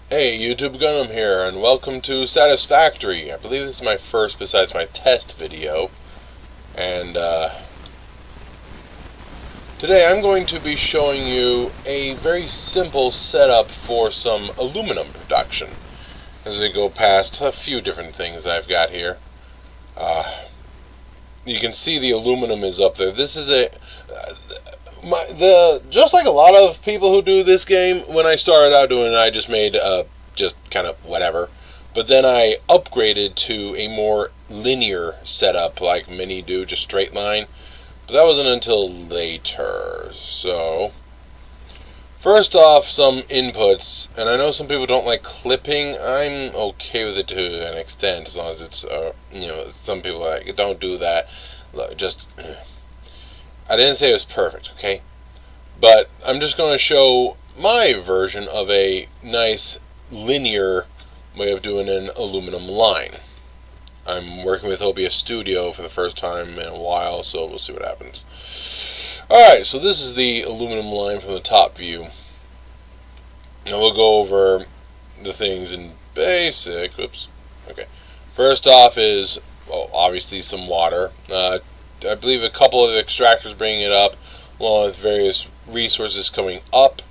Hey, YouTube Gunham here, and welcome to Satisfactory. I believe this is my first besides my test video, and today I'm going to be showing you a very simple setup for some aluminum production. As we go past a few different things I've got here, you can see the aluminum is up there. This is just like a lot of people who do this game. When I started out doing it, I just made just kind of whatever, but then I upgraded to a more linear setup like many do, just straight line. But that wasn't until later. So first off, some inputs, and I know some people don't like clipping. I'm okay with it to an extent, as long as it's some people are like, don't do that. Just I didn't say it was perfect, okay? But I'm just going to show my version of a nice linear way of doing an aluminum line. I'm working with OBS Studio for the first time in a while, so we'll see what happens. Alright, so this is the aluminum line from the top view. And we'll go over the things in basic. Whoops. Okay. First off is, obviously some water. I believe a couple of extractors bringing it up, along with various resources coming up.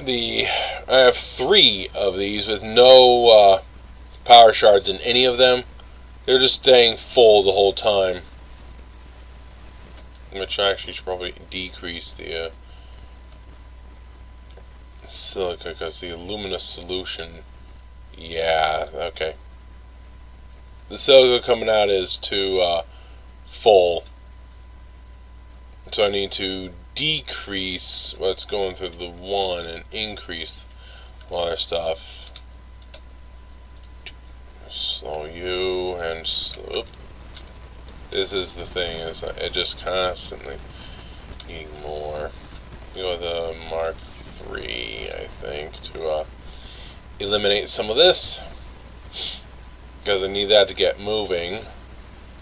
I have 3 of these with no power shards in any of them. They're just staying full the whole time. Which actually should probably decrease the silica, because the aluminous solution, yeah, okay. The silica coming out is too full, so I need to decrease what's going through the one and increase other stuff. Slow you and slow. This is the thing, is it just constantly needing more. Go with a Mark III, I think, to eliminate some of this, because I need that to get moving.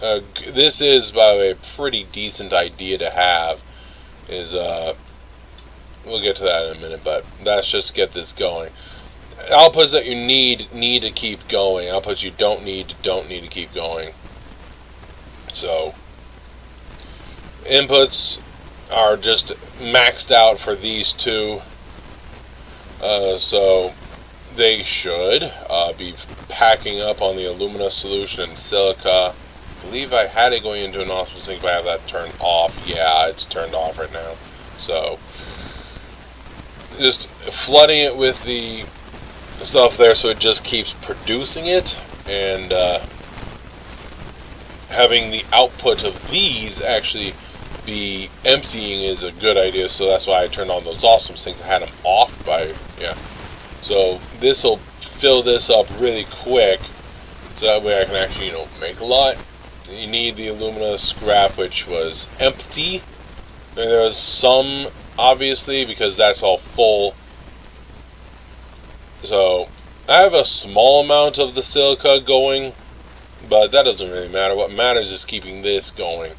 This is, by the way, a pretty decent idea to have. We'll get to that in a minute, but that's just to get this going. Outputs that you need to keep going. Outputs you don't need to keep going. So inputs are just maxed out for these two. So they should be packing up on the alumina solution and silica. I believe I had it going into an osmosis sink, but I have that turned off. Yeah, it's turned off right now. So just flooding it with the stuff there so it just keeps producing it, and having the output of these actually be emptying is a good idea. So that's why I turned on those awesome sinks. I had them off by, yeah. So this will fill this up really quick, so that way I can actually, make a lot. You need the alumina scrap, which was empty. And there was some, obviously, because that's all full. So I have a small amount of the silica going, but that doesn't really matter. What matters is keeping this going.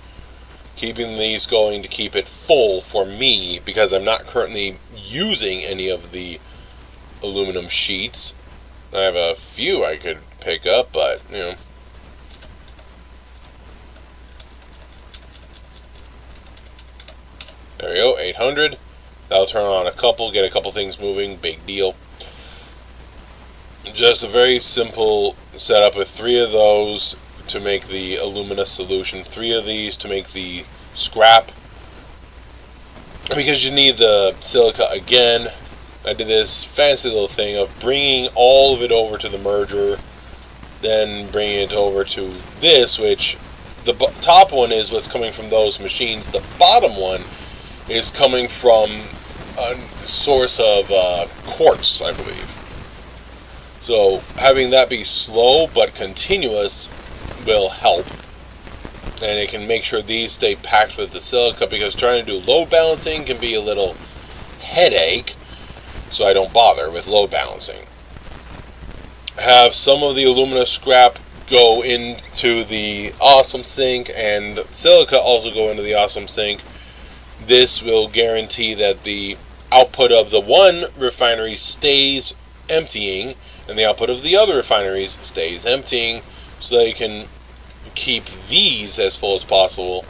Keeping these going to keep it full for me, because I'm not currently using any of the aluminum sheets. I have a few I could pick up, but, There we go, 800. That'll turn on a couple, get a couple things moving, big deal. Just a very simple setup with 3 of those to make the alumina solution, 3 of these to make the scrap, because you need the silica again. I did this fancy little thing of bringing all of it over to the merger, then bringing it over to this, which the top one is what's coming from those machines. The bottom one is coming from a source of quartz, I believe. So having that be slow but continuous will help, and it can make sure these stay packed with the silica, because trying to do load balancing can be a little headache, so I don't bother with load balancing. Have some of the alumina scrap go into the awesome sink, and silica also go into the awesome sink. This will guarantee that the output of the one refinery stays emptying, and the output of the other refineries stays emptying, so they can keep these as full as possible.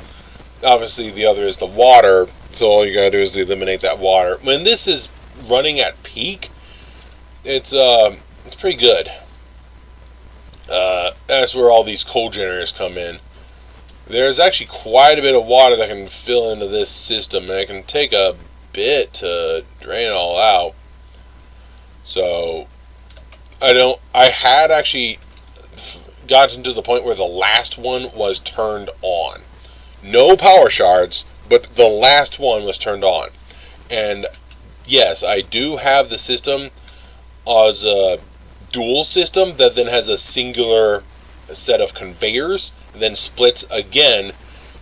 Obviously, the other is the water, so all you gotta do is eliminate that water. When this is running at peak, it's pretty good. That's where all these coal generators come in. There's actually quite a bit of water that can fill into this system, and it can take a bit to drain it all out. So I had actually gotten to the point where the last one was turned on. No power shards, but the last one was turned on. And yes, I do have the system as a dual system that then has a singular set of conveyors, and then splits again.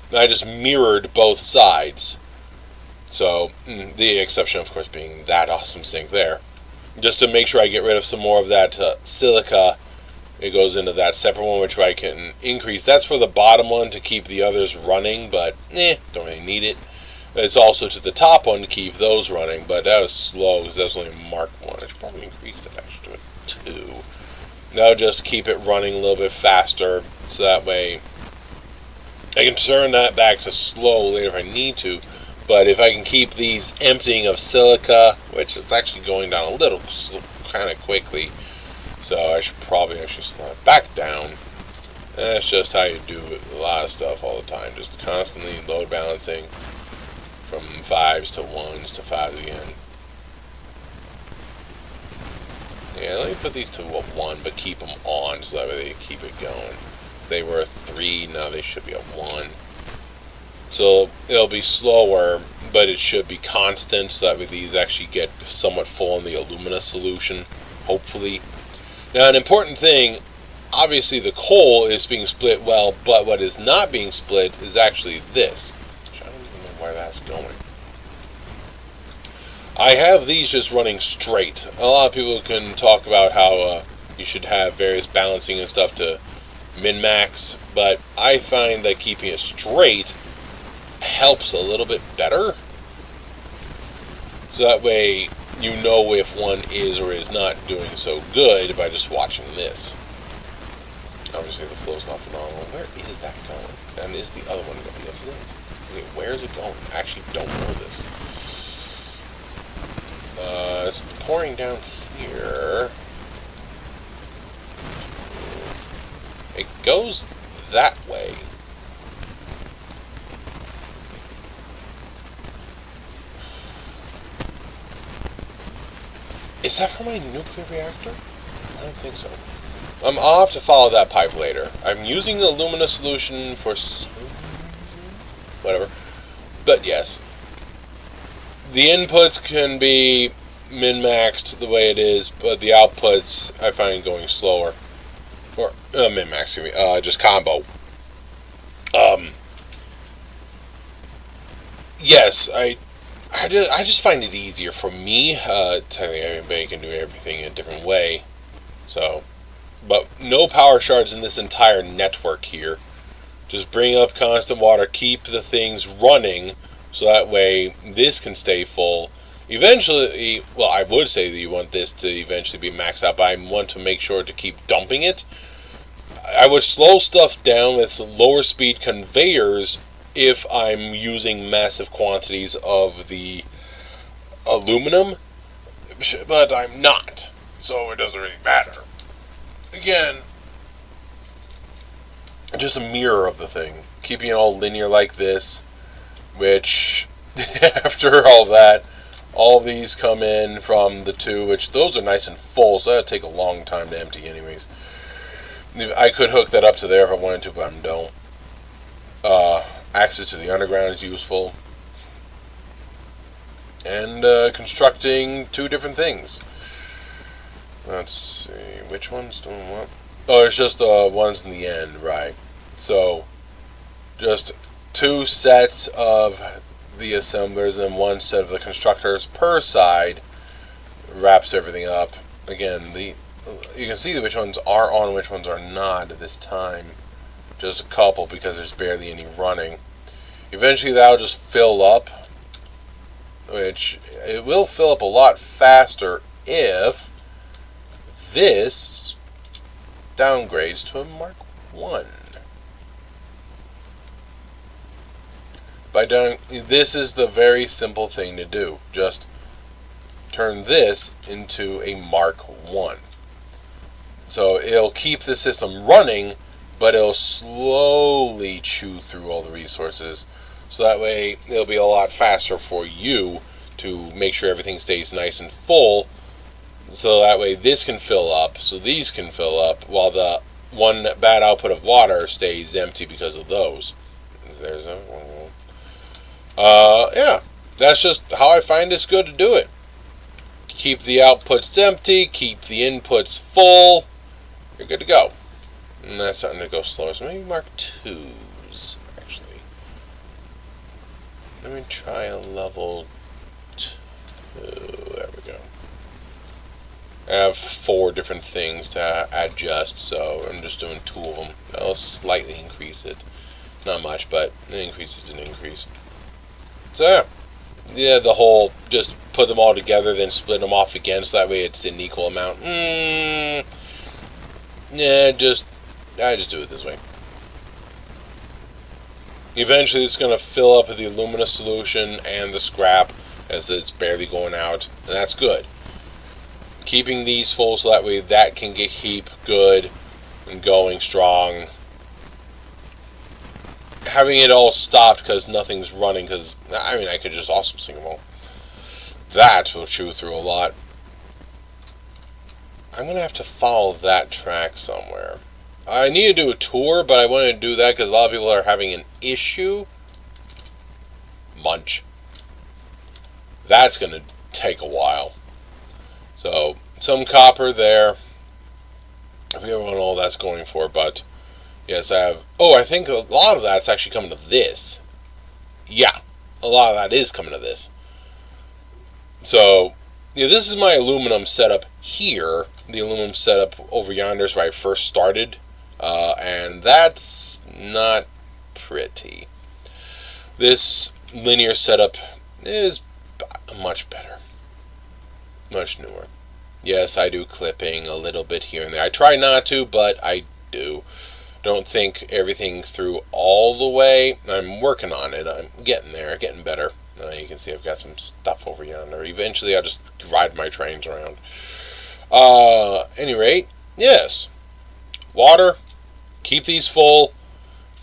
And I just mirrored both sides. So, the exception, of course, being that awesome sink there. Just to make sure I get rid of some more of that silica, it goes into that separate one, which I can increase. That's for the bottom one to keep the others running, but don't really need it. It's also to the top one to keep those running, but that was slow because that's only Mark 1. I should probably increase that actually to a 2. That'll just keep it running a little bit faster, so that way I can turn that back to slow later if I need to. But if I can keep these emptying of silica, which is actually going down a little kind of quickly, so I should probably actually slow it back down. That's just how you do a lot of stuff all the time. Just constantly load balancing from 5s to 1s to 5s again. Yeah, let me put these to a 1, but keep them on so that way they keep it going. So they were a 3, now they should be a 1. So it'll be slower, but it should be constant, so that way these actually get somewhat full in the alumina solution, hopefully. Now, an important thing, obviously the coal is being split well, but what is not being split is actually this. I don't even know where that's going. I have these just running straight. A lot of people can talk about how you should have various balancing and stuff to min-max, but I find that keeping it straight helps a little bit better. So that way you know if one is or is not doing so good by just watching this. Obviously the flow's not phenomenal. Where is that going? And is the other one going? Yes it is. Okay, where is it going? I actually don't know this. It's pouring down here. It goes that way. Is that for my nuclear reactor? I don't think so. I'll have to follow that pipe later. I'm using the alumina solution for some reason. Whatever. But yes. The inputs can be min-maxed the way it is, but the outputs I find going slower. Or min-max, just combo. Yes, I just find it easier for me. Technically, everybody can do everything in a different way. So, but no power shards in this entire network here. Just bring up constant water, keep the things running, so that way this can stay full. Eventually, well, I would say that you want this to eventually be maxed out, but I want to make sure to keep dumping it. I would slow stuff down with lower speed conveyors if I'm using massive quantities of the aluminum, but I'm not, so it doesn't really matter. Again, just a mirror of the thing, keeping it all linear like this, which, after all that, all of these come in from the 2, which those are nice and full, so that'll take a long time to empty anyways. I could hook that up to there if I wanted to, but I don't. Access to the underground is useful. And constructing 2 different things. Let's see, which one's doing what? Oh, it's just ones in the end, right. So, just 2 sets of the assemblers and 1 set of the constructors per side wraps everything up. Again, you can see which ones are on and which ones are not at this time. Just a couple because there's barely any running. Eventually that'll just fill up which it will fill up a lot faster if this downgrades to a Mark 1. By doing this is the very simple thing to do. Just turn this into a Mark 1. So it'll keep the system running, but it'll slowly chew through all the resources. So that way it'll be a lot faster for you to make sure everything stays nice and full. So that way this can fill up, so these can fill up, while the one bad output of water stays empty because of those. There's a yeah, that's just how I find it's good to do it. Keep the outputs empty, keep the inputs full, you're good to go. And that's starting to go slower, so maybe Mark 2s, actually. Let me try a level 2, there we go. I have 4 different things to adjust, so I'm just doing 2 of them. I'll slightly increase it. Not much, but an increase is an increase. So yeah, the whole just put them all together, then split them off again, so that way it's an equal amount. Yeah, I just do it this way. Eventually, it's going to fill up with the alumina solution and the scrap, as it's barely going out, and that's good. Keeping these full so that way that can keep good and going strong. Having it all stopped because nothing's running, because, I mean, I could just also sing them all. That will chew through a lot. I'm going to have to follow that track somewhere. I need to do a tour, but I wanted to do that because a lot of people are having an issue. Munch. That's going to take a while. So, some copper there. I don't know all that's going for, but yes, I have. Oh, I think a lot of that's actually coming to this. Yeah, a lot of that is coming to this. So, yeah, this is my aluminum setup here. The aluminum setup over yonder is where I first started. And that's not pretty. This linear setup is much better. Much newer. Yes, I do clipping a little bit here and there. I try not to, but I do. Don't think everything through all the way. I'm working on it. I'm getting there, getting better. You can see I've got some stuff over yonder. Eventually, I'll just ride my trains around. Any rate, yes. Water. Keep these full.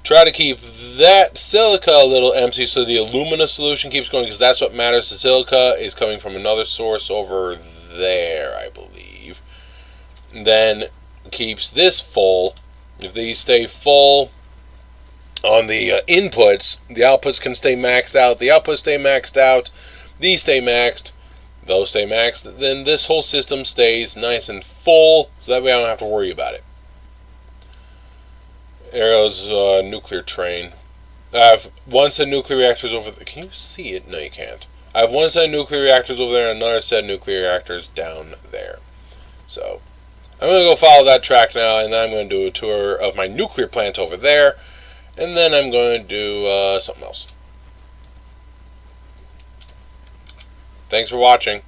Try to keep that silica a little empty so the alumina solution keeps going, because that's what matters. The silica is coming from another source over there, I believe. And then keeps this full. If these stay full on the inputs, the outputs can stay maxed out. The outputs stay maxed out. These stay maxed. Those stay maxed. Then this whole system stays nice and full, so that way I don't have to worry about it. There goes a nuclear train. I have one set of nuclear reactors over there. Can you see it? No, you can't. I have one set of nuclear reactors over there and another set of nuclear reactors down there. So, I'm going to go follow that track now, and then I'm going to do a tour of my nuclear plant over there, and then I'm going to do something else. Thanks for watching.